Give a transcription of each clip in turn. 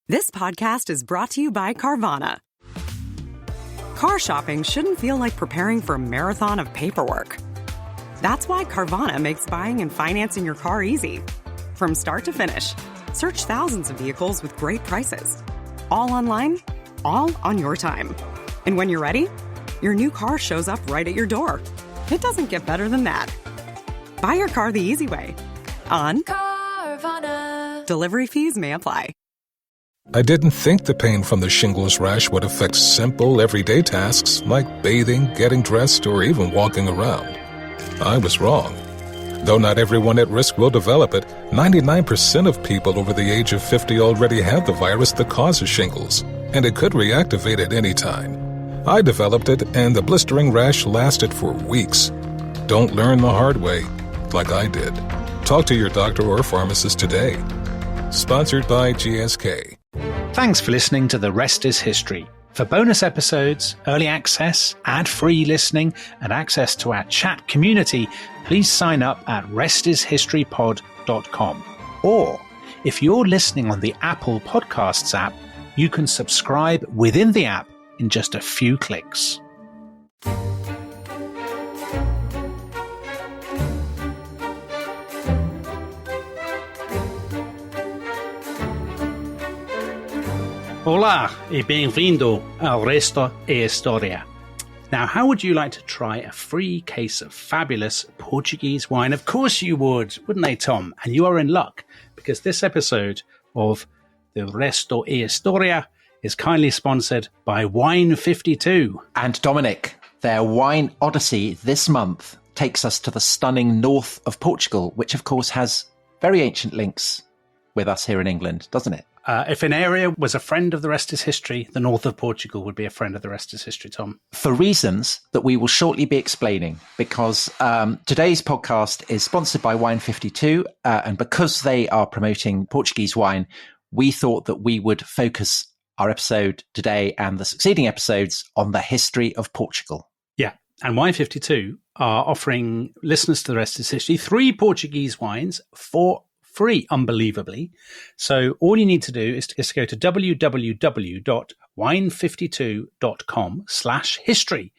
This podcast is brought to you by Carvana. Car shopping shouldn't feel like preparing for a marathon of paperwork. That's why Carvana makes buying and financing your car easy. From start to finish, search thousands of vehicles with great prices. All online, all on your time. And when you're ready, your new car shows up right at your door. It doesn't get better than that. Buy your car the easy way. On Carvana. Delivery fees may apply. I didn't think the pain from the shingles rash would affect simple, everyday tasks like bathing, getting dressed, or even walking around. I was wrong. Though not everyone at risk will develop it, 99% of people over the age of 50 already have the virus that causes shingles, and it could reactivate at any time. I developed it, and the blistering rash lasted for weeks. Don't learn the hard way, like I did. Talk to your doctor or pharmacist today. Sponsored by GSK. Thanks for listening to The Rest is History. For bonus episodes, early access, ad-free listening, and access to our chat community, please sign up at restishistorypod.com. Or, if you're listening on the Apple Podcasts app, you can subscribe within the app in just a few clicks. Hola y bienvenido al Resto e Historia. Now, how would you like to try a free case of fabulous Portuguese wine? Of course you would, wouldn't they, Tom? And you are in luck, because this episode of the Resto e Historia is kindly sponsored by Wine 52. And Dominic, their wine odyssey this month takes us to the stunning north of Portugal, which of course has very ancient links with us here in England, doesn't it? If an area was a friend of the Rest is History, the north of Portugal would be a friend of the Rest is History, Tom. For reasons that we will shortly be explaining, because today's podcast is sponsored by Wine 52, and because they are promoting Portuguese wine, we thought that we would focus our episode today and the succeeding episodes on the history of Portugal. Yeah, and Wine 52 are offering listeners to the Rest is History 3 Portuguese wines for free, unbelievably. So all you need to do is to go to www.wine52.com/history.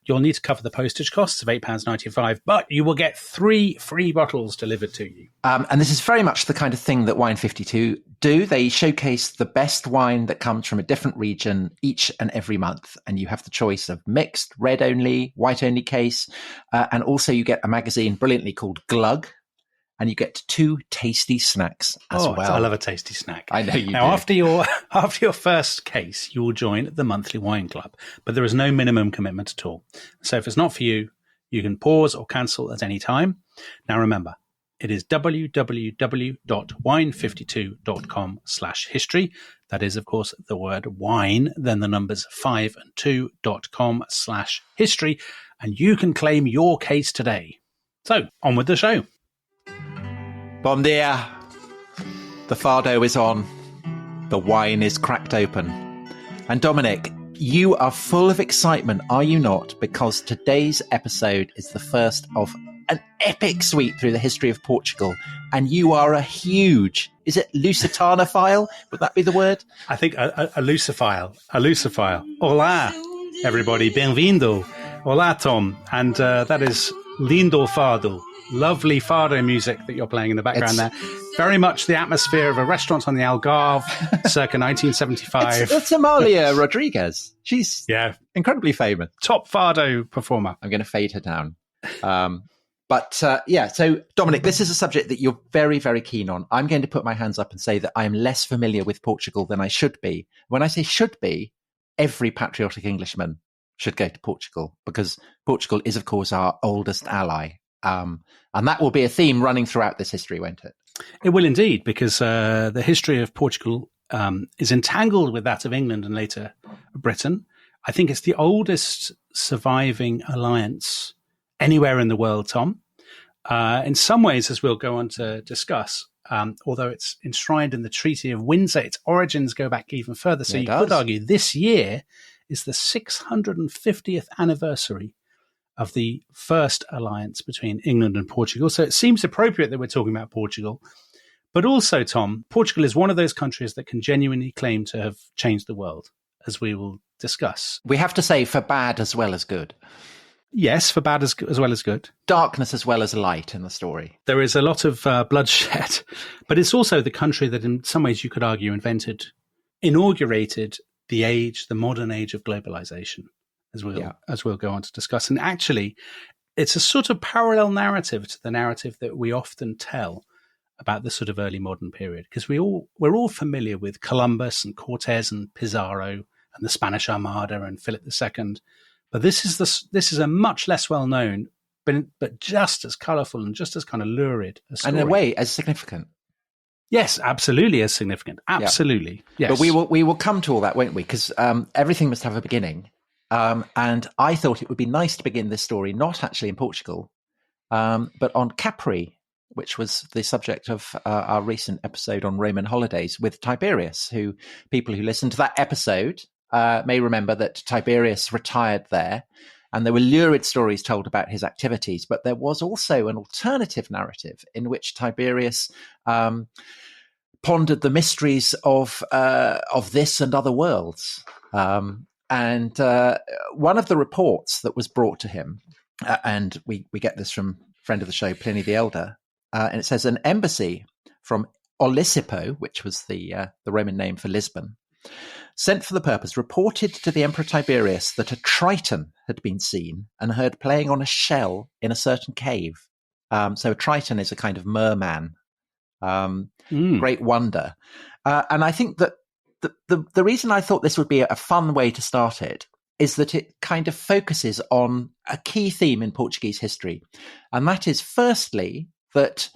You'll need to cover the postage costs of £8.95, but you will get 3 free bottles delivered to you. And this is very much the kind of thing that Wine 52 do. They showcase the best wine that comes from a different region each and every month. And you have the choice of mixed, red only, white only case. And also you get a magazine brilliantly called Glug. And you get 2 tasty snacks as well. I love a tasty snack. I know you now, do. After your first case, you will join the monthly wine club, but there is no minimum commitment at all. So if it's not for you, you can pause or cancel at any time. Now remember, it is www.wine52.com/history. That is, of course, the word wine, then the numbers 5 and 2.com/history, and you can claim your case today. So on with the show. Bon dia. The fardo is on. The wine is cracked open. And Dominic, you are full of excitement, are you not? Because today's episode is the first of an epic sweep through the history of Portugal. And you are a huge, is it Lusitanophile? Would that be the word? I think a Lusophile. A Lusophile. Hola, everybody. Bem-vindo. Hola, Tom. And that is Lindo Fado. Lovely fado music that you're playing in the background there. Very much the atmosphere of a restaurant on the Algarve, circa 1975. It's Amalia Rodriguez. She's incredibly famous. Top fado performer. I'm going to fade her down. So Dominic, this is a subject that you're very, very keen on. I'm going to put my hands up and say that I am less familiar with Portugal than I should be. When I say should be, every patriotic Englishman should go to Portugal, because Portugal is, of course, our oldest ally. And that will be a theme running throughout this history, won't it? It will indeed, because the history of Portugal is entangled with that of England and later Britain. I think it's the oldest surviving alliance anywhere in the world, Tom. In some ways, as we'll go on to discuss, although it's enshrined in the Treaty of Windsor, its origins go back even further. So you could argue this year is the 650th anniversary of the first alliance between England and Portugal. So it seems appropriate that we're talking about Portugal. But also, Tom, Portugal is one of those countries that can genuinely claim to have changed the world, as we will discuss. We have to say for bad as well as good. Yes, for bad as well as good. Darkness as well as light in the story. There is a lot of bloodshed, but it's also the country that in some ways you could argue inaugurated the modern age of globalization, as we'll go on to discuss. And actually, it's a sort of parallel narrative to the narrative that we often tell about the sort of early modern period, because we're all familiar with Columbus and Cortez and Pizarro and the Spanish Armada and Philip II. But this is a much less well known, but just as colourful and just as kind of lurid a story. And in a way, as significant. Yes, absolutely as significant. Absolutely. Yeah. Yes. But we will come to all that, won't we? Because everything must have a beginning. And I thought it would be nice to begin this story not actually in Portugal, but on Capri, which was the subject of our recent episode on Roman holidays with Tiberius, who people who listened to that episode may remember that Tiberius retired there, and there were lurid stories told about his activities. But there was also an alternative narrative in which Tiberius pondered the mysteries of this and other worlds. And one of the reports that was brought to him, and we get this from friend of the show, Pliny the Elder, and it says an embassy from Olisipo, which was the Roman name for Lisbon, sent for the purpose, reported to the Emperor Tiberius that a Triton had been seen and heard playing on a shell in a certain cave. So a Triton is a kind of merman, great wonder. And I think that the reason I thought this would be a fun way to start it is that it kind of focuses on a key theme in Portuguese history. And that is, firstly, that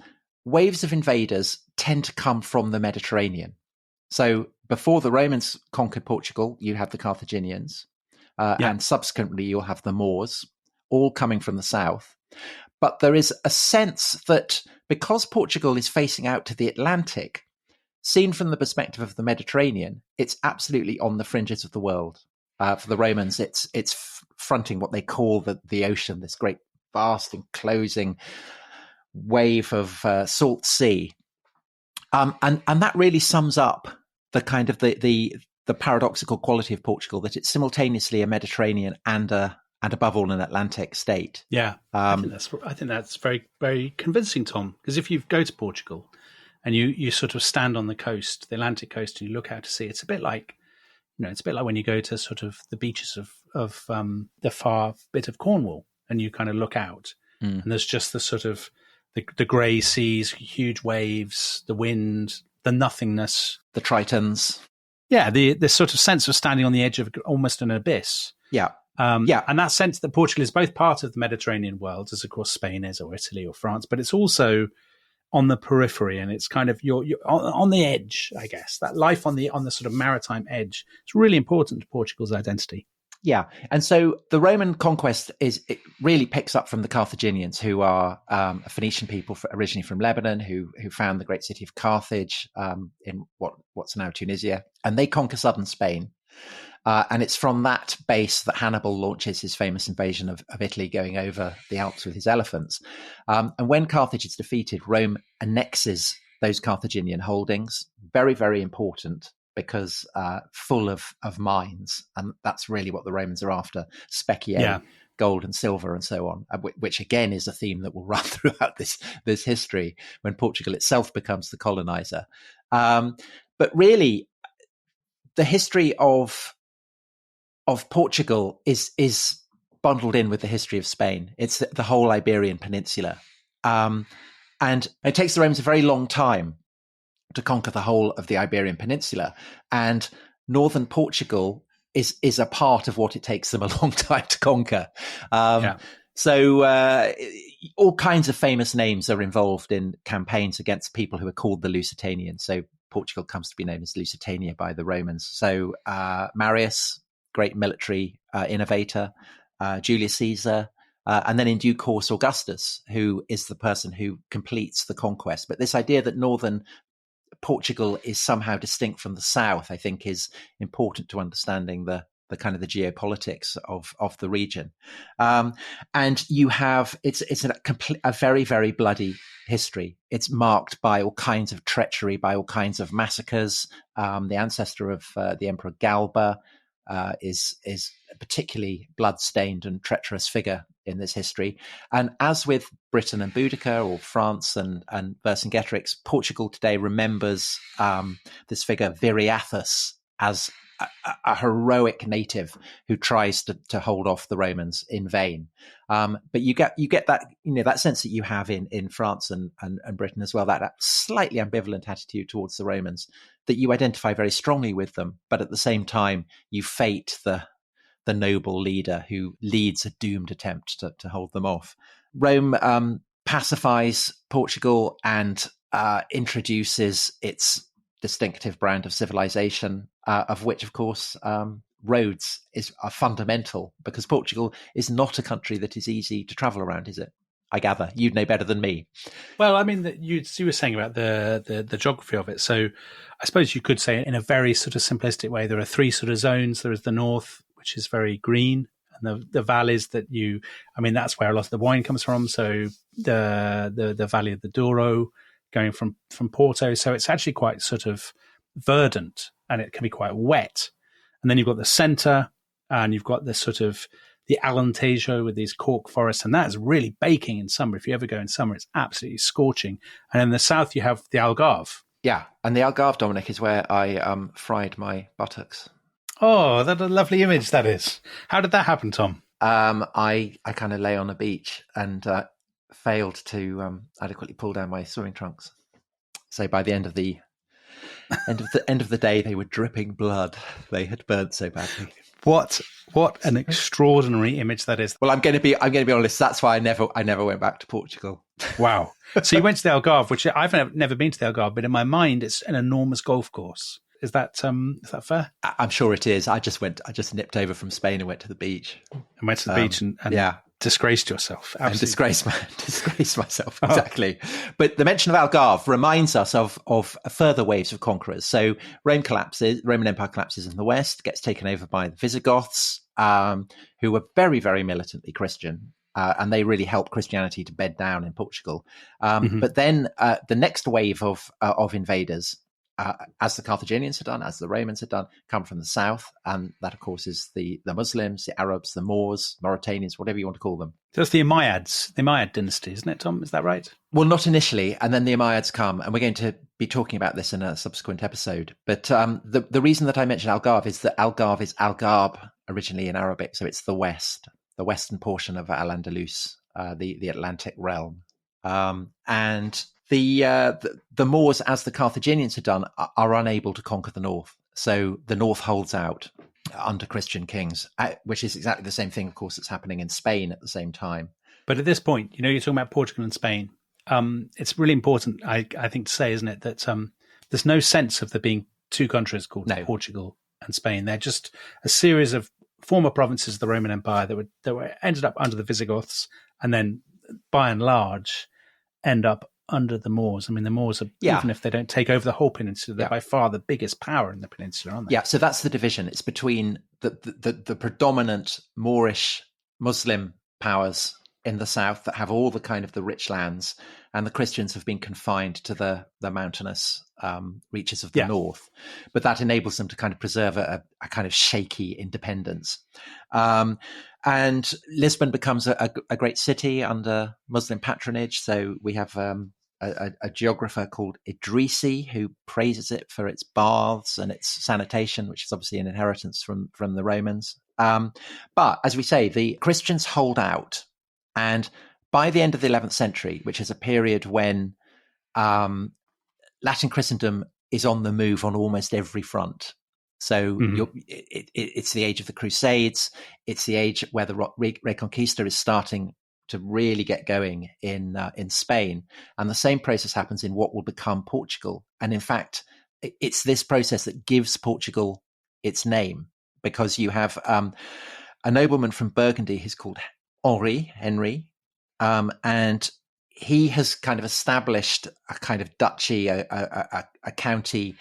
waves of invaders tend to come from the Mediterranean. So before the Romans conquered Portugal, you had the Carthaginians, and subsequently you'll have the Moors, all coming from the south. But there is a sense that because Portugal is facing out to the Atlantic, seen from the perspective of the Mediterranean, it's absolutely on the fringes of the world. For the Romans, it's fronting what they call the ocean, this great, vast, enclosing wave of salt sea. And that really sums up the kind of the paradoxical quality of Portugal, that it's simultaneously a Mediterranean and above all an Atlantic state. Yeah, I think that's very, very convincing, Tom. Because if you go to Portugal and you sort of stand on the coast, the Atlantic coast, and you look out to sea, it's a bit like when you go to sort of the beaches of the far bit of Cornwall, and you kind of look out, and there's just the sort of the grey seas, huge waves, the wind, the nothingness, the Tritons. Yeah, this sort of sense of standing on the edge of almost an abyss. Yeah. And that sense that Portugal is both part of the Mediterranean world, as of course Spain is, or Italy or France, but it's also on the periphery, and it's kind of you're on the edge, I guess. That life on the sort of maritime edge is really important to Portugal's identity. Yeah, and so the Roman conquest it really picks up from the Carthaginians, who are a Phoenician people originally from Lebanon, who found the great city of Carthage in what's now Tunisia, and they conquer southern Spain. And it's from that base that Hannibal launches his famous invasion of Italy, going over the Alps with his elephants. And when Carthage is defeated, Rome annexes those Carthaginian holdings. Very, very important, because full of mines. And that's really what the Romans are after, specia, gold and silver and so on, which again is a theme that will run throughout this history when Portugal itself becomes the colonizer. But really, the history of Portugal is bundled in with the history of Spain. It's the whole Iberian Peninsula. And it takes the Romans a very long time to conquer the whole of the Iberian Peninsula. And northern Portugal is a part of what it takes them a long time to conquer. So all kinds of famous names are involved in campaigns against people who are called the Lusitanians. So Portugal comes to be known as Lusitania by the Romans. So Marius, great military innovator, Julius Caesar, and then in due course Augustus, who is the person who completes the conquest. But this idea that northern Portugal is somehow distinct from the south, I think, is important to understanding the the kind of the geopolitics of the region. And you have, it's a very, very bloody history. It's marked by all kinds of treachery, by all kinds of massacres. The ancestor of the Emperor Galba is a particularly blood-stained and treacherous figure in this history. And as with Britain and Boudica, or France and Vercingetorix, Portugal today remembers this figure Viriathus as a heroic native who tries to hold off the Romans in vain. But you get that, that sense that you have in France and Britain as well, that slightly ambivalent attitude towards the Romans, that you identify very strongly with them, but at the same time you fate the noble leader who leads a doomed attempt to hold them off. Rome pacifies Portugal and introduces its distinctive brand of civilization, of which, of course, roads are fundamental, because Portugal is not a country that is easy to travel around, is it? I gather you'd know better than me. Well, I mean, you were saying about the geography of it. So I suppose you could say in a very sort of simplistic way, there are three sort of zones. There is the north, which is very green, and the valleys that's where a lot of the wine comes from. So the Valley of the Douro, going from Porto. So it's actually quite sort of verdant, and it can be quite wet. And then you've got the centre, and you've got this sort of the Alentejo with these cork forests, and that is really baking in summer. If you ever go in summer, it's absolutely scorching. And in the south, you have the Algarve. Yeah, and the Algarve, Dominic, is where I fried my buttocks. Oh, that's a lovely image, that is. How did that happen, Tom? I kind of lay on a beach and failed to adequately pull down my swimming trunks. So by the end of the day, they were dripping blood. They had burned so badly. What an extraordinary image that is. Well, I'm going to be honest. That's why I never went back to Portugal. Wow. So you went to the Algarve, which I've never been to the Algarve, but in my mind, it's an enormous golf course. Is that fair? I'm sure it is. I just nipped over from Spain and went to the beach. And went to the beach and yeah, disgraced yourself. Absolutely. And disgraced myself, exactly. Oh. But the mention of Algarve reminds us of further waves of conquerors. So Roman Empire collapses in the west, gets taken over by the Visigoths, who were very, very militantly Christian. And they really helped Christianity to bed down in Portugal. But then the next wave of invaders, as the Carthaginians had done, as the Romans had done, come from the south. And that, of course, is the Muslims, the Arabs, the Moors, Mauritanians, whatever you want to call them. So it's the Umayyads, the Umayyad dynasty, isn't it, Tom? Is that right? Well, not initially. And then the Umayyads come. And we're going to be talking about this in a subsequent episode. But the reason that I mentioned Algarve is that Algarve is Algarb originally in Arabic. So it's the western portion of Al-Andalus, the Atlantic realm. And the Moors, as the Carthaginians had done, are unable to conquer the north. So the north holds out under Christian kings, which is exactly the same thing, of course, that's happening in Spain at the same time. But at this point, you're talking about Portugal and Spain. It's really important, I think, to say, isn't it, that there's no sense of there being two countries called Portugal and Spain. They're just a series of former provinces of the Roman Empire that were ended up under the Visigoths, and then, by and large, end up under the Moors. I mean, the Moors are, even if they don't take over the whole peninsula, they're by far the biggest power in the peninsula, aren't they? Yeah, so that's the division. It's between the predominant Moorish Muslim powers in the south that have all the kind of the rich lands, and the Christians have been confined to the mountainous reaches of the north. But that enables them to kind of preserve a kind of shaky independence. And Lisbon becomes a great city under Muslim patronage. So we have a geographer called Idrisi who praises it for its baths and its sanitation, which is obviously an inheritance from the Romans. But as we say, the Christians hold out. And by the end of the 11th century, which is a period when Latin Christendom is on the move on almost every front. So it's the age of the Crusades. It's the age where the Reconquista is starting to really get going in Spain. And the same process happens in what will become Portugal. And in fact, it's this process that gives Portugal its name, because you have a nobleman from Burgundy who's called Henry, and he has kind of established a kind of duchy, a county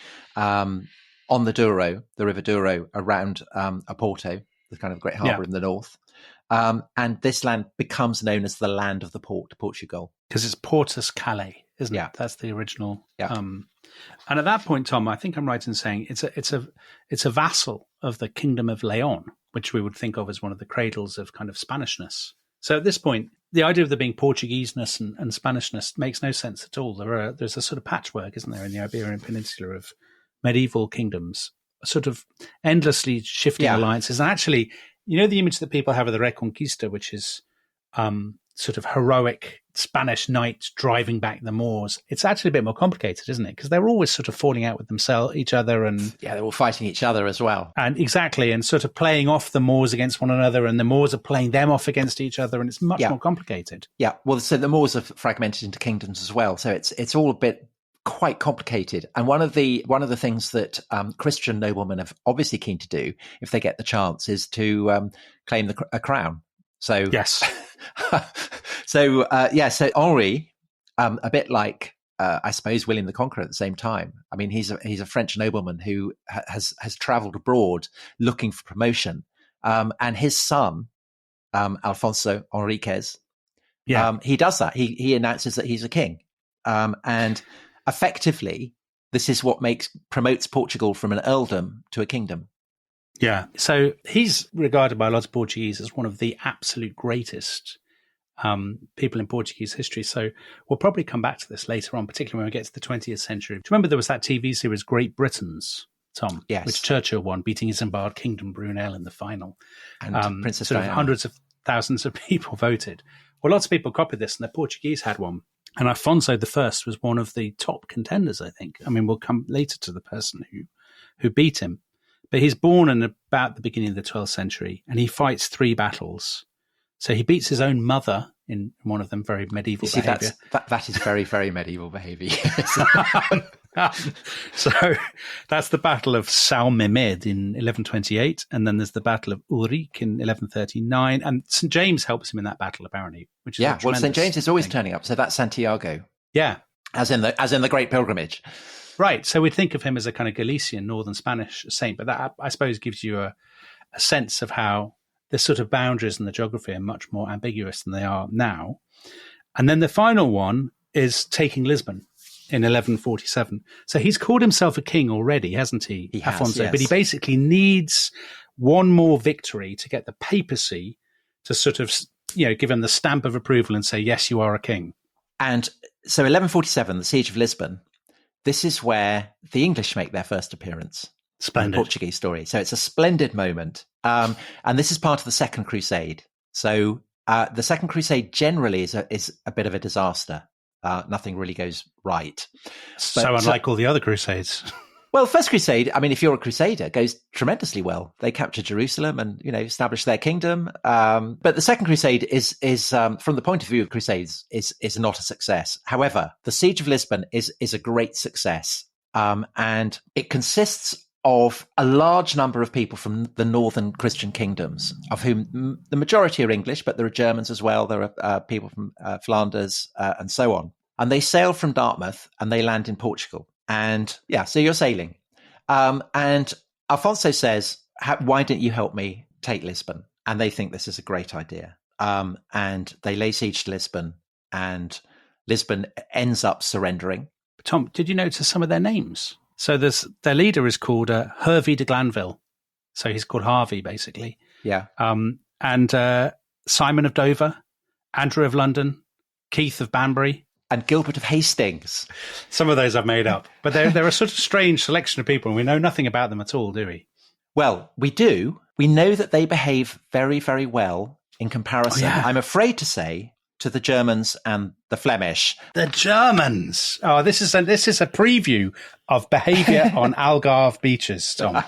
on the Douro, the River Douro, around Oporto, the kind of great harbour in the north. And this land becomes known as the land of the port, Portugal. Because it's Portus Calais, isn't it? That's the original. And at that point, Tom, I think I'm right in saying it's a vassal of the Kingdom of Leon, which we would think of as one of the cradles of kind of Spanishness. So at this point, the idea of there being Portugueseness and Spanishness makes no sense at all. There's a sort of patchwork, isn't there, in the Iberian Peninsula of medieval kingdoms, sort of endlessly shifting alliances. And actually, you know, the image that people have of the Reconquista, which is sort of heroic Spanish knights driving back the Moors. It's actually a bit more complicated, isn't it? Because they're always sort of falling out with each other, and they're all fighting each other as well. And exactly, and sort of playing off the Moors against one another, and the Moors are playing them off against each other, and it's much more complicated. Yeah, well, so the Moors are fragmented into kingdoms as well, so it's all a bit quite complicated. And one of the things that Christian noblemen are obviously keen to do, if they get the chance, is to claim a crown. So yes. So Henri, a bit like I suppose William the Conqueror at the same time. I mean, he's a French nobleman who has travelled abroad looking for promotion, and his son Alfonso Henriquez, he does that. He announces that he's a king, and effectively, this is what promotes Portugal from an earldom to a kingdom. Yeah, so he's regarded by a lot of Portuguese as one of the absolute greatest people in Portuguese history. So we'll probably come back to this later on, particularly when we get to the 20th century. Do you remember there was that TV series Great Britons, Tom? Yes. Which Churchill won, beating Isambard Kingdom Brunel in the final. And Princess Diana. Diana. Hundreds of thousands of people voted. Well, lots of people copied this, and the Portuguese had one. And Afonso I was one of the top contenders, I think. I mean, we'll come later to the person who beat him. But he's born in about the beginning of the 12th century, and he fights 3 battles. So he beats his own mother in one of them, very medieval behaviour. That is very, very medieval behaviour. So that's the Battle of Salmemed in 1128, and then there's the Battle of Ulric in 1139, and St. James helps him in that battle, apparently. Which is well, St. James is always turning up, so that's Santiago. Yeah. As in the Great Pilgrimage. Right, so we'd think of him as a kind of Galician, northern Spanish saint, but that, I suppose, gives you a sense of how the sort of boundaries and the geography are much more ambiguous than they are now. And then the final one is taking Lisbon in 1147. So he's called himself a king already, hasn't he, Afonso? Yes. But he basically needs one more victory to get the papacy to sort of, give him the stamp of approval and say, yes, you are a king. And so 1147, the Siege of Lisbon, this is where the English make their first appearance. Splendid. In the Portuguese story. So it's a splendid moment. And this is part of the Second Crusade. So the Second Crusade generally is a bit of a disaster. Nothing really goes right. So unlike all the other crusades. Well, First Crusade, I mean, if you're a crusader, goes tremendously well. They capture Jerusalem and, establish their kingdom. But the Second Crusade is from the point of view of crusades, is not a success. However, the Siege of Lisbon is a great success. And it consists of a large number of people from the northern Christian kingdoms, of whom the majority are English, but there are Germans as well. There are people from Flanders and so on. And they sail from Dartmouth and they land in Portugal. And so you're sailing. And Alfonso says, why don't you help me take Lisbon? And they think this is a great idea. And they lay siege to Lisbon, and Lisbon ends up surrendering. Tom, did you notice some of their names? So their leader is called Hervey de Glanville. So he's called Harvey, basically. Yeah. And Simon of Dover, Andrew of London, Keith of Banbury. And Gilbert of Hastings. Some of those I've made up. But they're a sort of strange selection of people, and we know nothing about them at all, do we? Well, we do. We know that they behave very, very well in comparison, I'm afraid to say, to the Germans and the Flemish. The Germans! Oh, this is a preview of behaviour on Algarve beaches, Tom.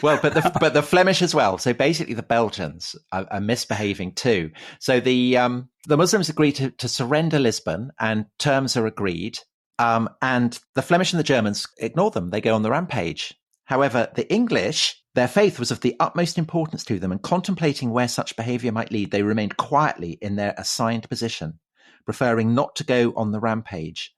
Well, but the Flemish as well. So basically the Belgians are misbehaving too. So the Muslims agree to surrender Lisbon, and terms are agreed. And the Flemish and the Germans ignore them. They go on the rampage. However, the English, their faith was of the utmost importance to them, and contemplating where such behaviour might lead, they remained quietly in their assigned position, preferring not to go on the rampage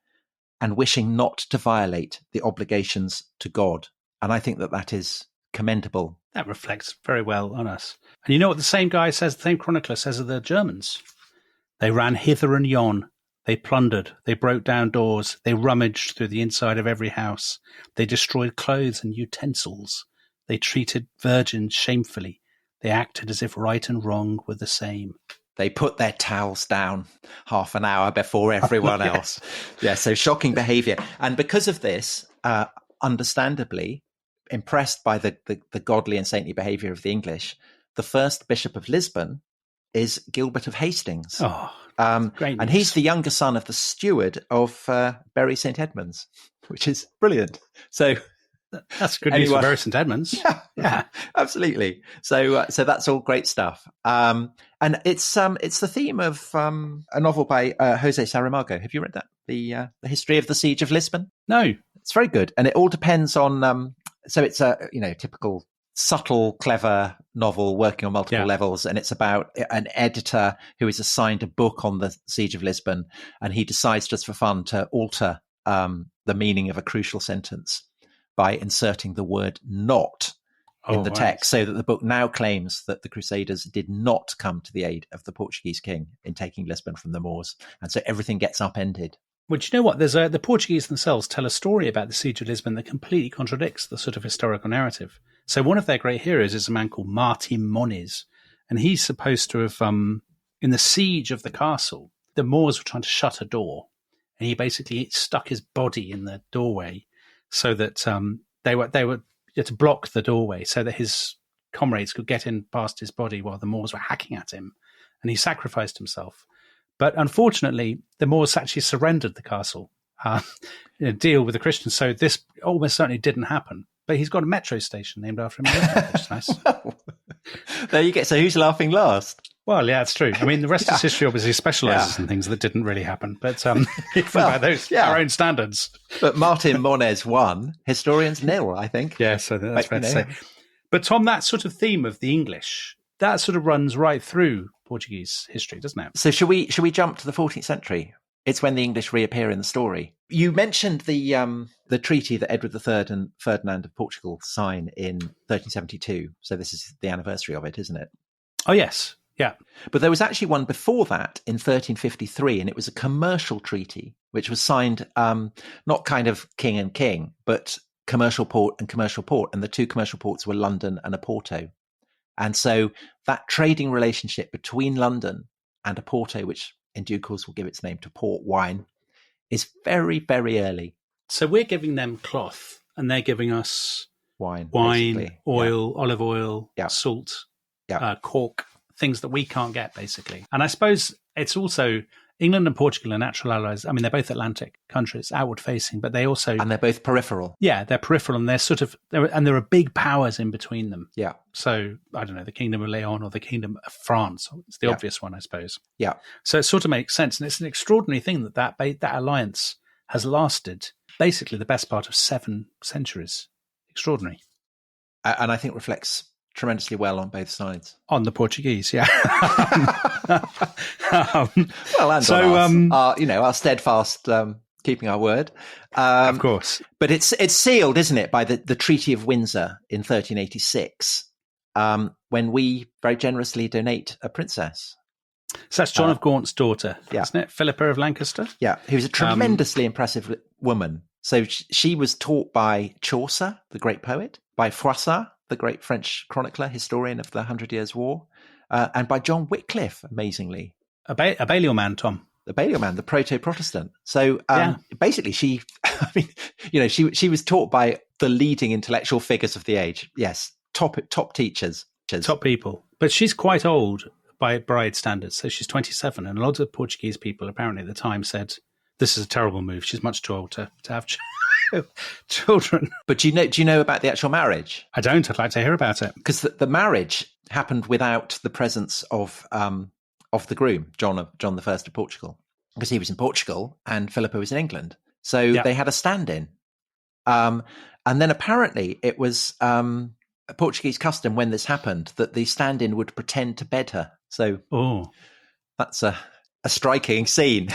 and wishing not to violate the obligations to God. And I think that is commendable. That reflects very well on us. And you know what the same chronicler says of the Germans? They ran hither and yon. They plundered. They broke down doors. They rummaged through the inside of every house. They destroyed clothes and utensils. They treated virgins shamefully. They acted as if right and wrong were the same. They put their towels down half an hour before everyone else. Yeah, so shocking behaviour. And because of this, understandably, impressed by the godly and saintly behaviour of the English, the first Bishop of Lisbon is Gilbert of Hastings. Oh, great and news. he's the younger son of the steward of Bury St Edmunds, which is brilliant. So that's good news for Bury St Edmunds. Yeah, absolutely. So that's all great stuff. And it's the theme of a novel by Jose Saramago. Have you read that? The History of the Siege of Lisbon? No. It's very good, and it all depends on. So it's a typical subtle, clever novel working on multiple levels, and it's about an editor who is assigned a book on the Siege of Lisbon, and he decides just for fun to alter the meaning of a crucial sentence by inserting the word "not" in the text, so that the book now claims that the Crusaders did not come to the aid of the Portuguese king in taking Lisbon from the Moors, and so everything gets upended. Well, do you know what? There's the Portuguese themselves tell a story about the Siege of Lisbon that completely contradicts the sort of historical narrative. So one of their great heroes is a man called Martim Moniz, and he's supposed to have, in the siege of the castle, the Moors were trying to shut a door, and he basically stuck his body in the doorway so that they had to block the doorway so that his comrades could get in past his body while the Moors were hacking at him, and he sacrificed himself. But unfortunately, the Moors actually surrendered the castle in a deal with the Christians. So this almost certainly didn't happen. But he's got a metro station named after him, which is nice. There you go. So who's laughing last? Well, yeah, it's true. I mean, the rest of history obviously specialises in things that didn't really happen. But even by our own standards. But Martin Moniz won, historians nil, I think. Yeah, so that's fair to say. But Tom, that sort of theme of the English, that sort of runs right through Portuguese history, doesn't it? So should we jump to the 14th century? It's when the English reappear in the story. You mentioned the treaty that Edward III and Ferdinand of Portugal sign in 1372. So this is the anniversary of it, isn't it? Oh, yes. Yeah. But there was actually one before that in 1353, and it was a commercial treaty, which was signed not kind of king and king, but commercial port and commercial port. And the two commercial ports were London and Oporto. And so that trading relationship between London and Oporto, which in due course will give its name to port wine, is very, very early. So we're giving them cloth and they're giving us wine, oil, olive oil, salt, cork, things that we can't get, basically. And I suppose it's also England and Portugal are natural allies. I mean, they're both Atlantic countries, outward facing, but they also... And they're both peripheral. Yeah, they're peripheral, and they're sort of... And there are big powers in between them. Yeah. So, I don't know, the Kingdom of Leon or the Kingdom of France. It's the obvious one, I suppose. Yeah. So it sort of makes sense. And it's an extraordinary thing that alliance has lasted basically the best part of 7 centuries. Extraordinary. And I think reflects tremendously well on both sides. On the Portuguese, yeah. Well, and so, on our steadfast keeping our word. Of course. But it's sealed, isn't it, by the Treaty of Windsor in 1386, when we very generously donate a princess. So that's John of Gaunt's daughter, isn't it? Philippa of Lancaster? Yeah, who's a tremendously impressive woman. So she was taught by Chaucer, the great poet, by Froissart, the great French chronicler, historian of the 100 Years' War, and by John Wycliffe, amazingly. A Balliol man, Tom. The Balliol man, the proto-Protestant. So basically she was taught by the leading intellectual figures of the age. Yes, top teachers. Top people. But she's quite old by bride standards, so she's 27, and a lot of Portuguese people apparently at the time said, this is a terrible move. She's much too old to have children. But do you know about the actual marriage? I don't. I'd like to hear about it. Because the marriage happened without the presence of the groom, John I of Portugal, because he was in Portugal and Philippa was in England. So they had a stand-in. And then apparently it was a Portuguese custom when this happened that the stand-in would pretend to bed her. So that's a striking scene.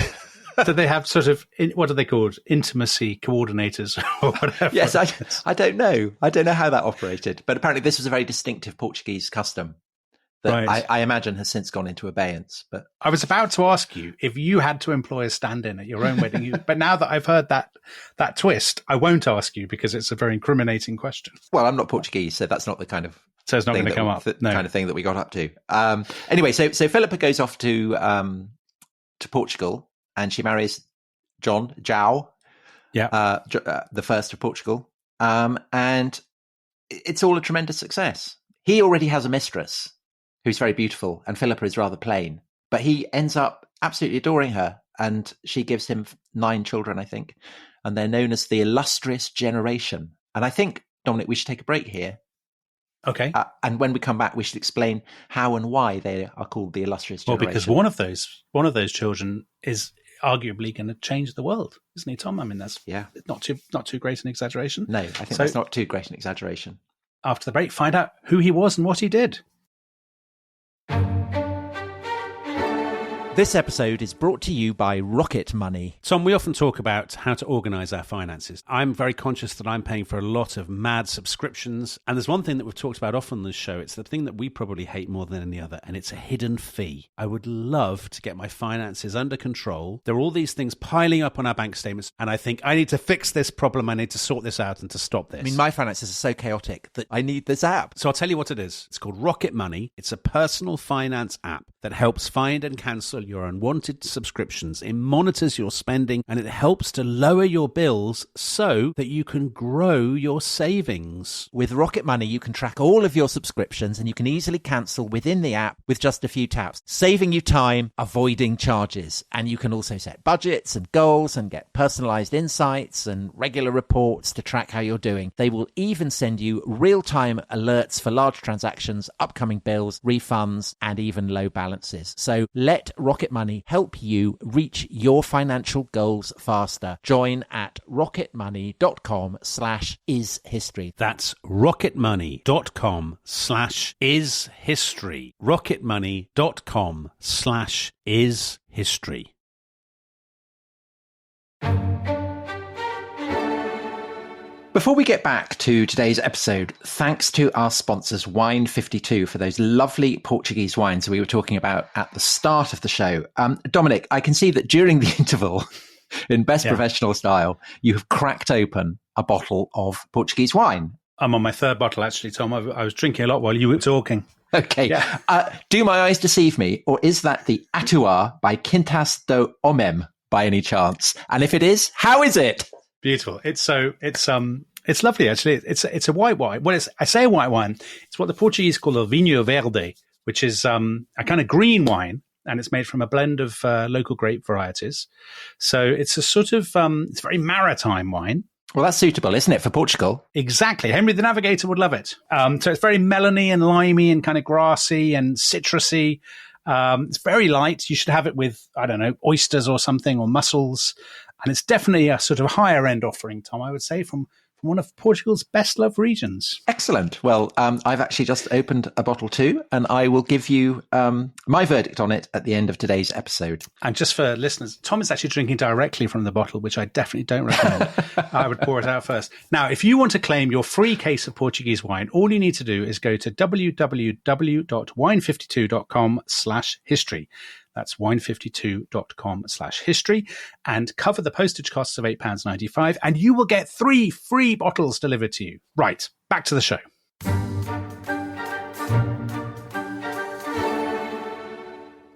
Do they have sort of, what are they called? Intimacy coordinators or whatever? Yes, I don't know. I don't know how that operated. But apparently this was a very distinctive Portuguese custom that Right. I imagine has since gone into abeyance. But I was about to ask you if you had to employ a stand-in at your own wedding, but now that I've heard that twist, I won't ask you because it's a very incriminating question. well, I'm not Portuguese, so that's not the kind of So it's not thing going to come up. the No. kind of thing that we got up to. Anyway, so Philippa goes off to Portugal and she marries John João, the first of Portugal, and it's all a tremendous success. He already has a mistress who's very beautiful, and Philippa is rather plain, but he ends up absolutely adoring her, and she gives him 9 children, I think, and they're known as the illustrious generation. And I think, Dominic, we should take a break here. Okay. And when we come back, we should explain how and why they are called the illustrious Well, generation. because one of those children is arguably going to change the world, isn't he, Tom? I mean, that's not too great an exaggeration. No, I think that's not too great an exaggeration. After the break, find out who he was and what he did. This episode is brought to you by Rocket Money. Tom, we often talk about how to organise our finances. I'm very conscious that I'm paying for a lot of mad subscriptions. And there's one thing that we've talked about often on this show. It's the thing that we probably hate more than any other, and it's a hidden fee. I would love to get my finances under control. There are all these things piling up on our bank statements, and I think I need to fix this problem. I need to sort this out and to stop this. I mean, my finances are so chaotic that I need this app. So I'll tell you what it is. It's called Rocket Money. It's a personal finance app that helps find and cancel your unwanted subscriptions. It monitors your spending and it helps to lower your bills so that you can grow your savings. With Rocket Money, you can track all of your subscriptions and you can easily cancel within the app with just a few taps, saving you time, avoiding charges. And you can also set budgets and goals and get personalized insights and regular reports to track how you're doing. They will even send you real-time alerts for large transactions, upcoming bills, refunds, and even low balances. So let Rocket Money help you reach your financial goals faster. Join at rocketmoney.com/ishistory. That's rocketmoney.com/ishistory. rocketmoney.com/ishistory. Before we get back to today's episode, thanks to our sponsors, Wine 52, for those lovely Portuguese wines we were talking about at the start of the show. Dominic, I can see that during the interval, in best professional style, you have cracked open a bottle of Portuguese wine. I'm on my 3rd bottle, actually, Tom. I was drinking a lot while you were talking. Okay. Yeah. Do my eyes deceive me, or is that the Atuar by Quintas do Homem by any chance? And if it is, how is it? Beautiful. It's lovely, actually. It's a white wine. Well, I say a white wine. It's what the Portuguese call a vinho verde, which is a kind of green wine, and it's made from a blend of local grape varieties. So it's a sort of it's a very maritime wine. Well, that's suitable, isn't it, for Portugal? Exactly. Henry the Navigator would love it. So it's very melony and limey and kind of grassy and citrusy. It's very light. You should have it with, I don't know, oysters or something, or mussels. And it's definitely a sort of higher end offering, Tom, I would say, from one of Portugal's best loved regions. Excellent. Well, I've actually just opened a bottle too, and I will give you my verdict on it at the end of today's episode. And just for listeners, Tom is actually drinking directly from the bottle, which I definitely don't recommend. I would pour it out first. Now, if you want to claim your free case of Portuguese wine, all you need to do is go to www.wine52.com/history. That's wine52.com/history, and cover the postage costs of £8.95, and you will get 3 free bottles delivered to you. Right, back to the show.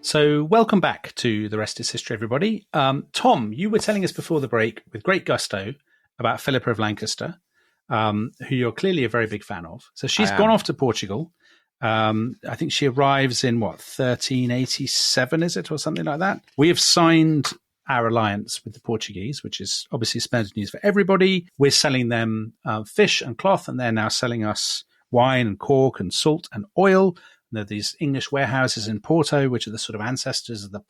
So welcome back to The Rest is History, everybody. Tom, you were telling us before the break with great gusto about Philippa of Lancaster, who you're clearly a very big fan of. So she's gone off to Portugal. I think she arrives in 1387, is it, or something like that? We have signed our alliance with the Portuguese, which is obviously splendid news for everybody. We're selling them fish and cloth, and they're now selling us wine and cork and salt and oil. And there are these English warehouses in Porto, which are the sort of ancestors of the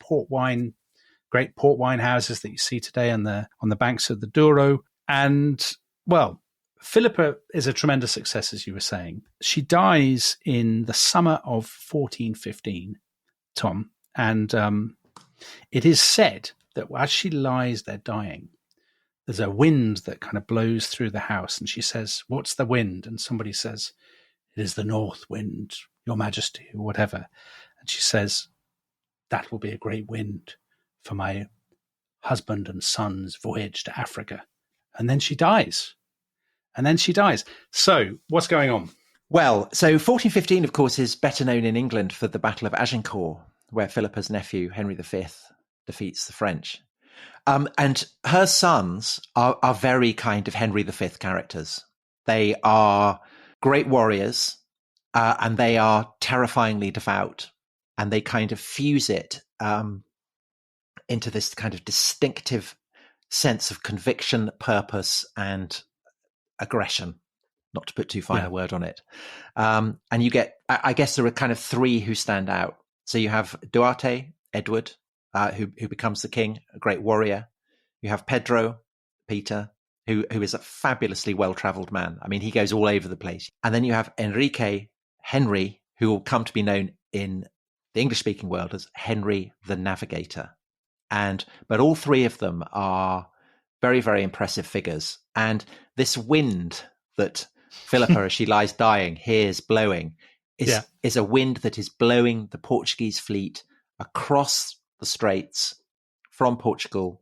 great port wine houses that you see today on the banks of the Douro. And, well, Philippa is a tremendous success, as you were saying. She dies in the summer of 1415, Tom, and it is said that as she lies there dying, there's a wind that kind of blows through the house, and she says, "What's the wind?" And somebody says, "It is the north wind, Your Majesty," or whatever. And she says, "That will be a great wind for my husband and son's voyage to Africa." And then she dies. So what's going on? Well, so 1415, of course, is better known in England for the Battle of Agincourt, where Philippa's nephew, Henry V, defeats the French. And her sons are very kind of Henry V characters. They are great warriors, and they are terrifyingly devout, and they kind of fuse it into this kind of distinctive sense of conviction, purpose, and aggression, not to put too fine a word on it. And you get, I guess there are kind of three who stand out. So you have Duarte, Edward, who becomes the king, a great warrior. You have Peter, who is a fabulously well-traveled man. I mean, he goes all over the place. And then you have Henry, who will come to be known in the English-speaking world as Henry the Navigator. But all three of them are very, very impressive figures. And this wind that Philippa, as she lies dying, hears blowing is a wind that is blowing the Portuguese fleet across the straits from Portugal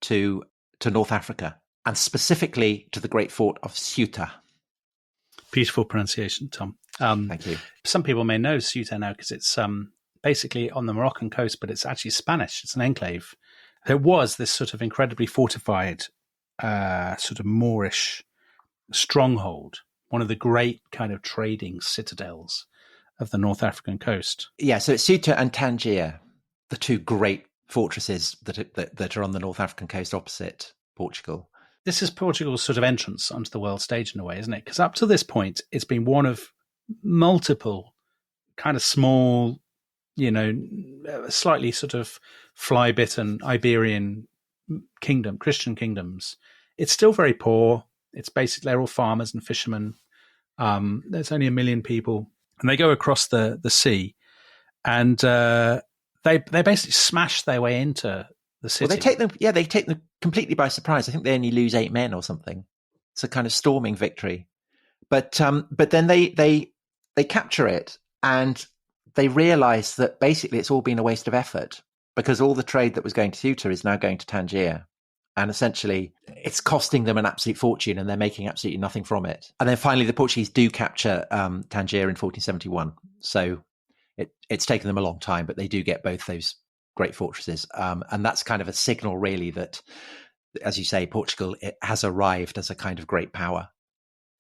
to North Africa, and specifically to the great fort of Ceuta. Beautiful pronunciation, Tom. Thank you. Some people may know Ceuta now because it's basically on the Moroccan coast, but it's actually Spanish. It's an enclave. There was this sort of incredibly fortified, sort of Moorish stronghold, one of the great kind of trading citadels of the North African coast. Yeah, so it's Ceuta and Tangier, the two great fortresses that are on the North African coast opposite Portugal. This is Portugal's sort of entrance onto the world stage in a way, isn't it? Because up to this point, it's been one of multiple kind of small, slightly sort of fly-bitten Iberian Christian kingdoms. It's still very poor. It's basically, they're all farmers and fishermen. There's only 1 million people, and they go across the sea, and they basically smash their way into the city. Well, they take them completely by surprise. I think they only lose 8 men or something. It's a kind of storming victory, but then they capture it, and they realize that basically it's all been a waste of effort, because all the trade that was going to Ceuta is now going to Tangier. And essentially, it's costing them an absolute fortune, and they're making absolutely nothing from it. And then finally, the Portuguese do capture Tangier in 1471. So it's taken them a long time, but they do get both those great fortresses. And that's kind of a signal, really, that, as you say, Portugal has arrived as a kind of great power.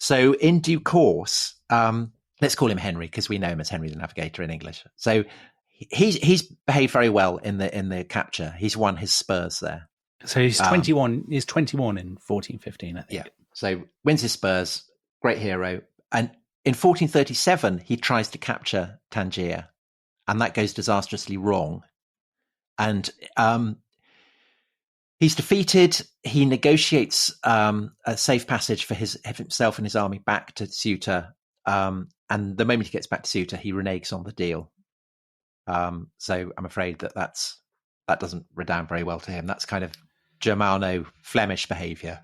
So in due course, let's call him Henry, because we know him as Henry the Navigator in English. So he's behaved very well in the capture. He's won his spurs there. So he's 21. He's 21 in 1415, I think. Yeah. So wins his spurs, great hero. And in 1437, he tries to capture Tangier, and that goes disastrously wrong. And he's defeated. He negotiates a safe passage for himself and his army back to Ceuta. And the moment he gets back to Ceuta, he reneges on the deal. So I'm afraid that doesn't redound very well to him. That's kind of Germano Flemish behaviour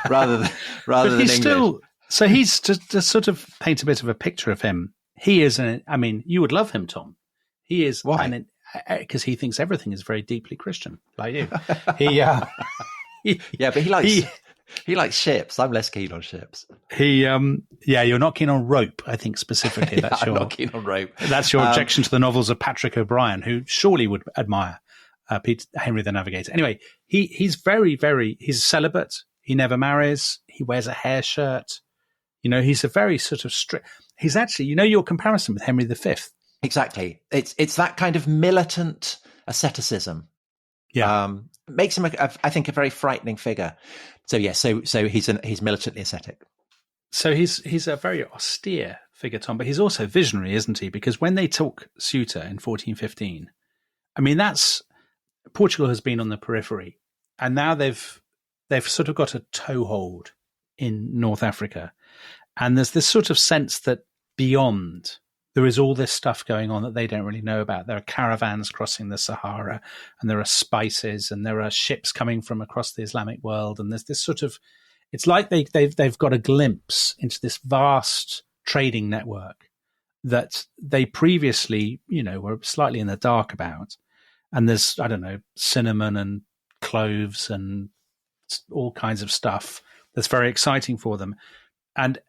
rather than English. So he's to sort of paint a bit of a picture of him. He is you would love him, Tom. He is. Why? Because he thinks everything is very deeply Christian, like you. But he likes ships. I'm less keen on ships. You're not keen on rope, I think, specifically. I'm not keen on rope. That's your objection to the novels of Patrick O'Brian, who surely would admire Henry the Navigator. Anyway, he's very, very, he's celibate. He never marries. He wears a hair shirt. He's a very sort of strict. He's actually, your comparison with Henry V. Exactly. It's that kind of militant asceticism. Yeah. Makes him, I think, a very frightening figure. So he's militantly ascetic. So he's a very austere figure, Tom, but he's also visionary, isn't he? Because when they took Ceuta in 1415, Portugal has been on the periphery, and now they've sort of got a toehold in North Africa, and there's this sort of sense that beyond there is all this stuff going on that they don't really know about. There are caravans crossing the Sahara, and there are spices, and there are ships coming from across the Islamic world. And there's this sort of, it's like they've got a glimpse into this vast trading network that they previously, were slightly in the dark about. And there's, I don't know, cinnamon and cloves and all kinds of stuff that's very exciting for them. And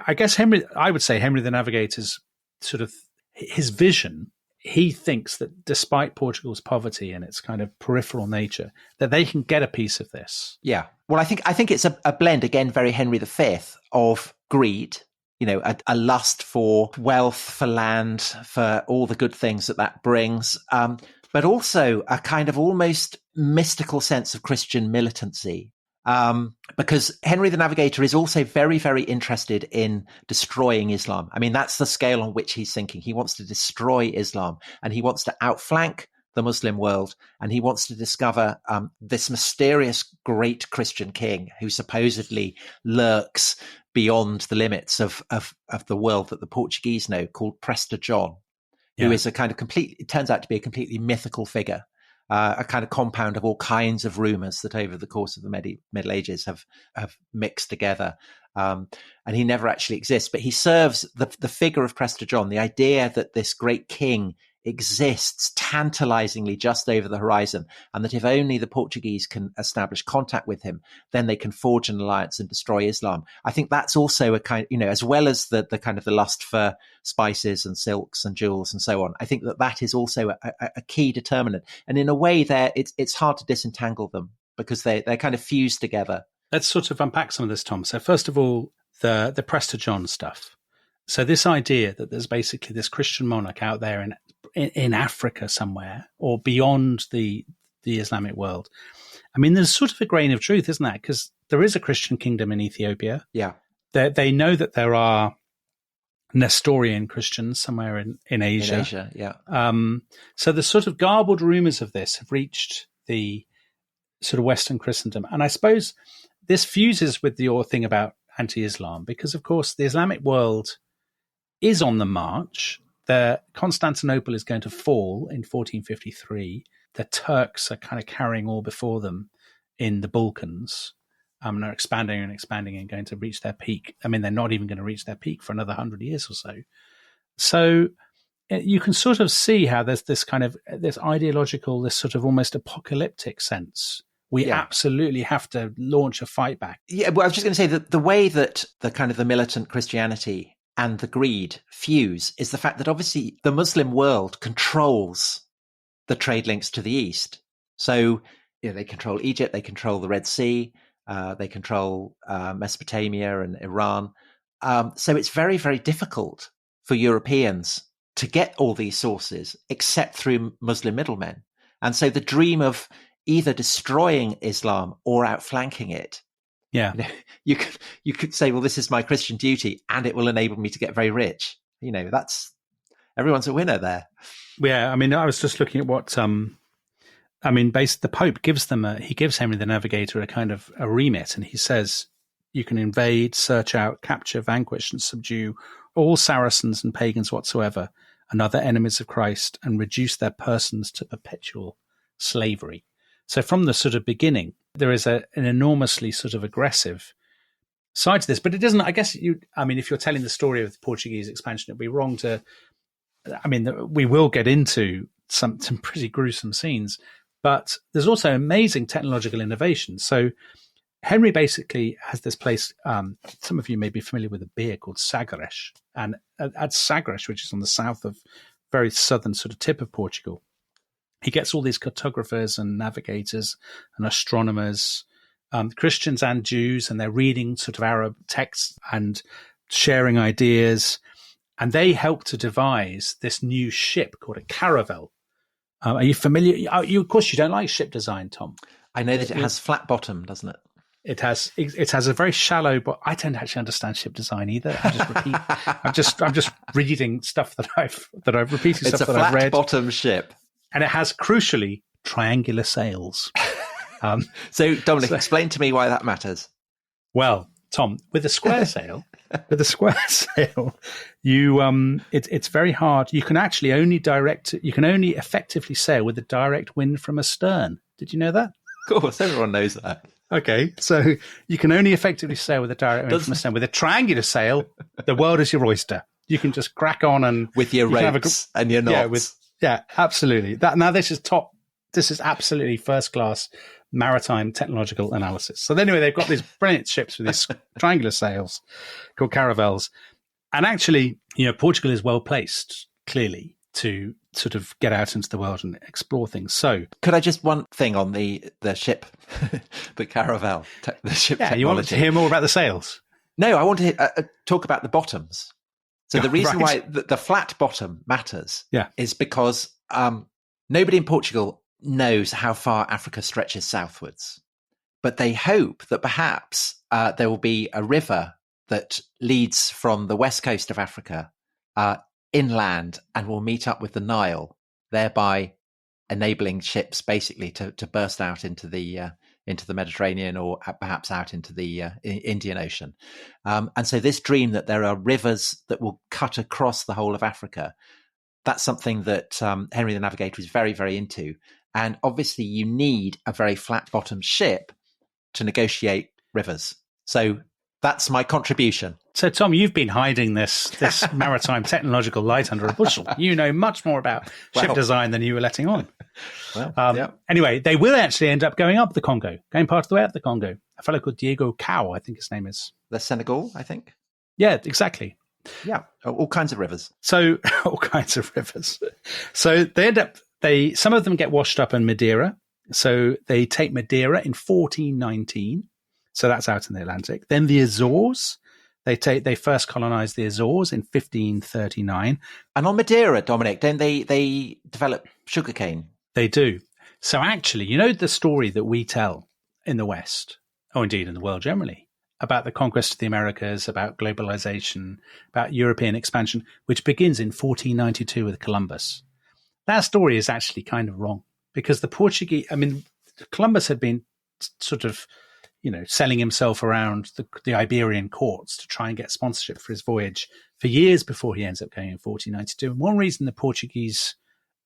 I guess I would say Henry the Navigator's sort of his vision, he thinks that despite Portugal's poverty and its kind of peripheral nature, that they can get a piece of this. Yeah. Well, I think it's a blend, again, very Henry V, of greed, a lust for wealth, for land, for all the good things that brings, but also a kind of almost mystical sense of Christian militancy. Because Henry the Navigator is also very, very interested in destroying Islam. I mean, that's the scale on which he's thinking. He wants to destroy Islam, and he wants to outflank the Muslim world, and he wants to discover this mysterious great Christian king who supposedly lurks beyond the limits of the world that the Portuguese know, called Prester John, who is it turns out to be a completely mythical figure. A kind of compound of all kinds of rumours that over the course of the Middle Ages have mixed together. And he never actually exists, but he serves the figure of Prester John, the idea that this great king exists tantalizingly just over the horizon, and that if only the Portuguese can establish contact with him, then they can forge an alliance and destroy Islam. I think that's also a kind, as well as the kind of the lust for spices and silks and jewels and so on. I think that is also a key determinant. And in a way, it's hard to disentangle them because they're kind of fused together. Let's sort of unpack some of this, Tom. So first of all, the Prester John stuff. So this idea that there's basically this Christian monarch out there in Africa somewhere, or beyond the Islamic world. I mean, there's sort of a grain of truth, isn't there? Because there is a Christian kingdom in Ethiopia. Yeah. They know that there are Nestorian Christians somewhere in Asia. In Asia, yeah. So the sort of garbled rumors of this have reached the sort of Western Christendom. And I suppose this fuses with your thing about anti-Islam, because, of course, the Islamic world is on the march. Constantinople is going to fall in 1453. The Turks are kind of carrying all before them in the Balkans. And are expanding and expanding and going to reach their peak. I mean, they're not even going to reach their peak for another 100 years or so. So you can sort of see how there's this kind of this ideological, this sort of almost apocalyptic sense. We absolutely have to launch a fight back. Yeah, well, I was just going to say that the way that the kind of the militant Christianity and the greed fuse is the fact that obviously the Muslim world controls the trade links to the East. So they control Egypt, they control the Red Sea, they control Mesopotamia and Iran. So it's very, very difficult for Europeans to get all these sources except through Muslim middlemen. And so the dream of either destroying Islam or outflanking it. Yeah. You could say, well, this is my Christian duty and it will enable me to get very rich. That's everyone's a winner there. Yeah. I mean, I was just looking at what, basically the Pope gives Henry the Navigator a kind of a remit, and he says, you can invade, search out, capture, vanquish, and subdue all Saracens and pagans whatsoever and other enemies of Christ, and reduce their persons to perpetual slavery. So from the sort of beginning, there is an enormously sort of aggressive side to this, but it doesn't, I guess if you're telling the story of the Portuguese expansion, it'd be wrong to, we will get into some pretty gruesome scenes, but there's also amazing technological innovation. So Henry basically has this place, some of you may be familiar with a beer called Sagres, and at Sagres, which is on the south of very southern sort of tip of Portugal, he gets all these cartographers and navigators and astronomers, Christians and Jews, and they're reading sort of Arab texts and sharing ideas. And they help to devise this new ship called a caravel. Are you familiar? Of course, you don't like ship design, Tom. I know that it has flat bottom, doesn't it? It has a very shallow, but I don't actually understand ship design either. I'm just reading stuff that I've repeated. It's stuff a that I've read. flat bottom ship. And it has, crucially, triangular sails. So, Dominic, explain to me why that matters. Well, Tom, with a square sail, it's very hard. You can only effectively sail with a direct wind from astern. Did you know that? Of course, everyone knows that. Okay, so you can only effectively sail with a direct wind from astern. With a triangular sail, the world is your oyster. You can just crack on and with your ropes and your knots. Absolutely. This is absolutely first class maritime technological analysis. So anyway, they've got these brilliant ships with these triangular sails called caravels. And actually, Portugal is well placed, clearly, to sort of get out into the world and explore things. So could I just one thing on the ship, the caravel, the ship technology? You want to hear more about the sails? No, I want to talk about the bottoms. So the reason why the flat bottom matters is because nobody in Portugal knows how far Africa stretches southwards. But they hope that perhaps there will be a river that leads from the west coast of Africa inland and will meet up with the Nile, thereby enabling ships basically to burst out into the Mediterranean or perhaps out into the Indian Ocean. And so this dream that there are rivers that will cut across the whole of Africa, that's something that Henry the Navigator is very, very into. And obviously you need a very flat-bottomed ship to negotiate rivers. So that's my contribution. So, Tom, you've been hiding this maritime technological light under a bushel. You know much more about ship design than you were letting on. Anyway, they will actually end up going up the Congo, going part of the way up the Congo. A fellow called Diego Cao, I think his name is. The Senegal, I think. Yeah, exactly. Yeah, all kinds of rivers. So, all kinds of rivers. So some of them get washed up in Madeira. So they take Madeira in 1419. So that's out in the Atlantic. Then the Azores, they first colonized the Azores in 1539. And on Madeira, Dominic, don't they develop sugarcane? They do. So actually, the story that we tell in the West, or indeed in the world generally, about the conquest of the Americas, about globalization, about European expansion, which begins in 1492 with Columbus. That story is actually kind of wrong because Columbus had been sort of, selling himself around the Iberian courts to try and get sponsorship for his voyage for years before he ends up going in 1492. And one reason the Portuguese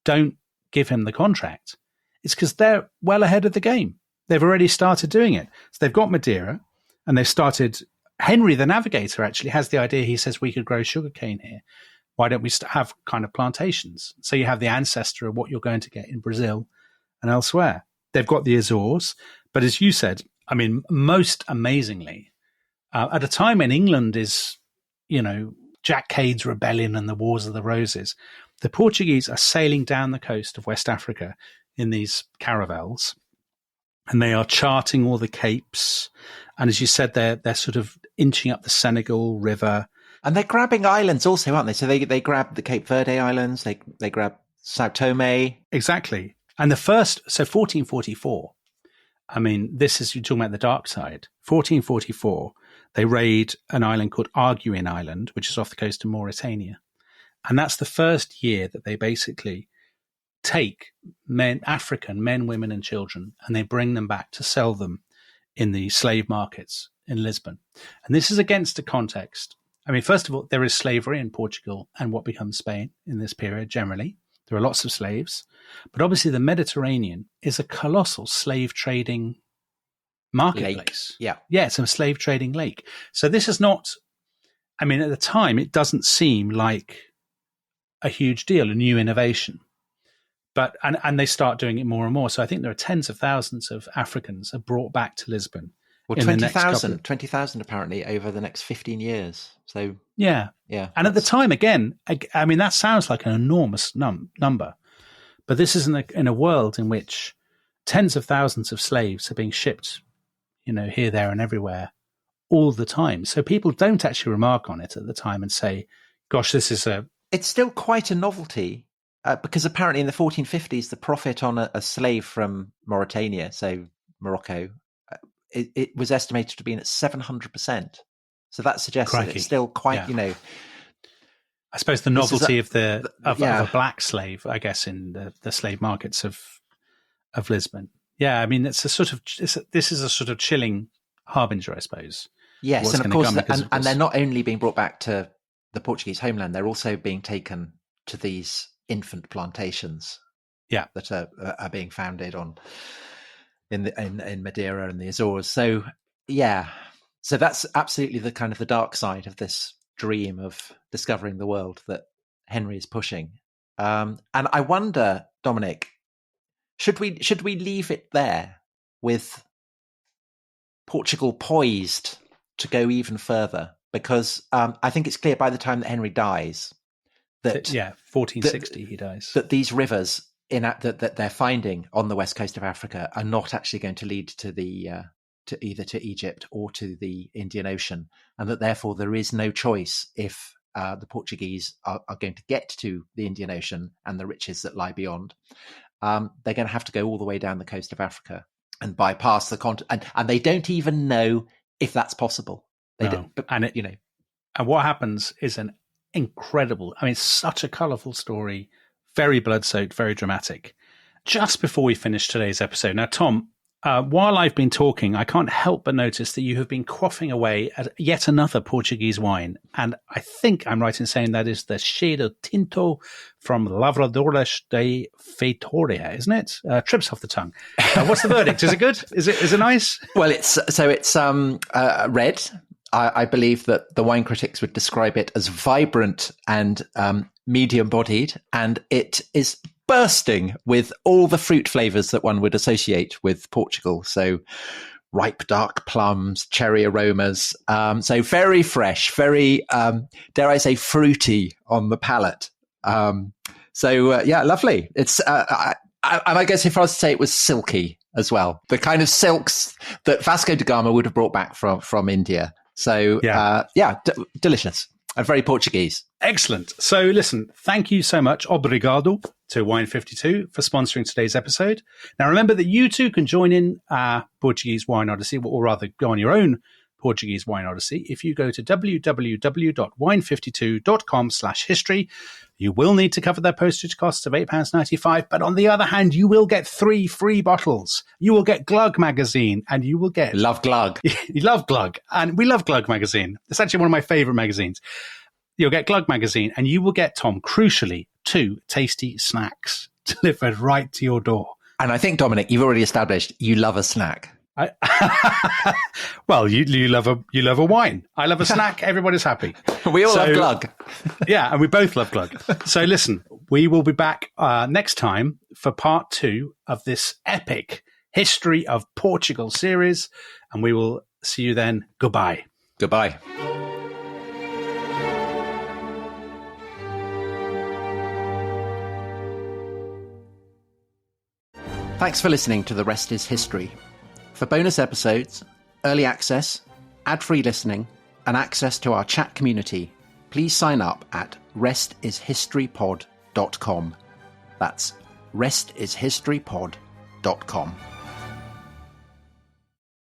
don't give him the contract is because they're well ahead of the game. They've already started doing it. So they've got Madeira and they've started. Henry the Navigator actually has the idea. He says we could grow sugarcane here. Why don't we have kind of plantations? So you have the ancestor of what you're going to get in Brazil and elsewhere. They've got the Azores. But as you said, most amazingly, at a time when England is, Jack Cade's rebellion and the Wars of the Roses, the Portuguese are sailing down the coast of West Africa in these caravels, and they are charting all the capes. And as you said, they're sort of inching up the Senegal River. And they're grabbing islands also, aren't they? So they grab the Cape Verde Islands, they grab Sao Tome. Exactly. And 1444, this is, you're talking about the dark side. 1444, they raid an island called Arguin Island, which is off the coast of Mauritania. And that's the first year that they basically take African men, women, and children, and they bring them back to sell them in the slave markets in Lisbon. And this is against a context. First of all, there is slavery in Portugal and what becomes Spain in this period generally. There are lots of slaves. But obviously the Mediterranean is a colossal slave trading marketplace. Lake. Yeah, it's a slave trading lake. So this is not, at the time, it doesn't seem like a huge deal, a new innovation. But and they start doing it more and more. So I think there are tens of thousands of Africans are brought back to Lisbon. Well, 20,000 apparently over the next 15 years. So yeah. And at the time, again, that sounds like an enormous number, but this is in a world in which tens of thousands of slaves are being shipped, here, there, and everywhere, all the time. So people don't actually remark on it at the time and say, "Gosh, this is It's still quite a novelty." Because apparently in the 1450s, the profit on a slave from Mauritania, so Morocco, it was estimated to be at 700%. So that suggests that it's still quite, I suppose the novelty of a black slave, I guess, in the slave markets of Lisbon. Yeah, this is a sort of chilling harbinger, I suppose, Yes, what's and of going to course, come. and they're not only being brought back to the Portuguese homeland, they're also being taken to these infant plantations. Yeah, that are being founded in Madeira and the Azores. So yeah, so that's absolutely the kind of the dark side of this dream of discovering the world that Henry is pushing. And I wonder, Dominic, should we leave it there with Portugal poised to go even further? Because I think it's clear by the time that Henry dies that 1460 he dies. That these rivers that they're finding on the west coast of Africa are not actually going to lead to either to Egypt or to the Indian Ocean, and that therefore there is no choice if the Portuguese are going to get to the Indian Ocean and the riches that lie beyond. They're going to have to go all the way down the coast of Africa and bypass the continent, and they don't even know if that's possible. And what happens is an incredible, such a colourful story, very blood-soaked, very dramatic. Just before we finish today's episode, now, Tom, while I've been talking, I can't help but notice that you have been quaffing away at yet another Portuguese wine. And I think I'm right in saying that is the Cheiro Tinto from Lavradores de Feitoria, isn't it? Trips off the tongue. What's the verdict? Is it good? Is it nice? Well, it's red. I believe that the wine critics would describe it as vibrant and medium-bodied, and it is bursting with all the fruit flavors that one would associate with Portugal. So ripe dark plums, cherry aromas. So very fresh, very, dare I say, fruity on the palate. Lovely. It's, and I guess if I was to say it was silky as well, the kind of silks that Vasco da Gama would have brought back from India. So, delicious and very Portuguese. Excellent. So listen, thank you so much. Obrigado to Wine52 for sponsoring today's episode. Now, remember that you too can join in our Portuguese Wine Odyssey, or rather go on your own Portuguese Wine Odyssey. If you go to www.wine52.com/history, you will need to cover their postage costs of £8.95. But on the other hand, you will get 3 free bottles. You will get Glug magazine, and you will get... Love Glug. You love Glug. And we love Glug magazine. It's actually one of my favourite magazines. You'll get Glug magazine, and you will get, Tom, crucially, 2 tasty snacks delivered right to your door. And I think, Dominic, you've already established you love a snack. Well, you love a wine. I love a snack. Everybody's happy. We all love Glug. Yeah, and we both love Glug. So listen, we will be back next time for part 2 of this epic History of Portugal series, and we will see you then. Goodbye. Goodbye. Thanks for listening to The Rest is History. For bonus episodes, early access, ad-free listening, and access to our chat community, please sign up at restishistorypod.com. That's restishistorypod.com.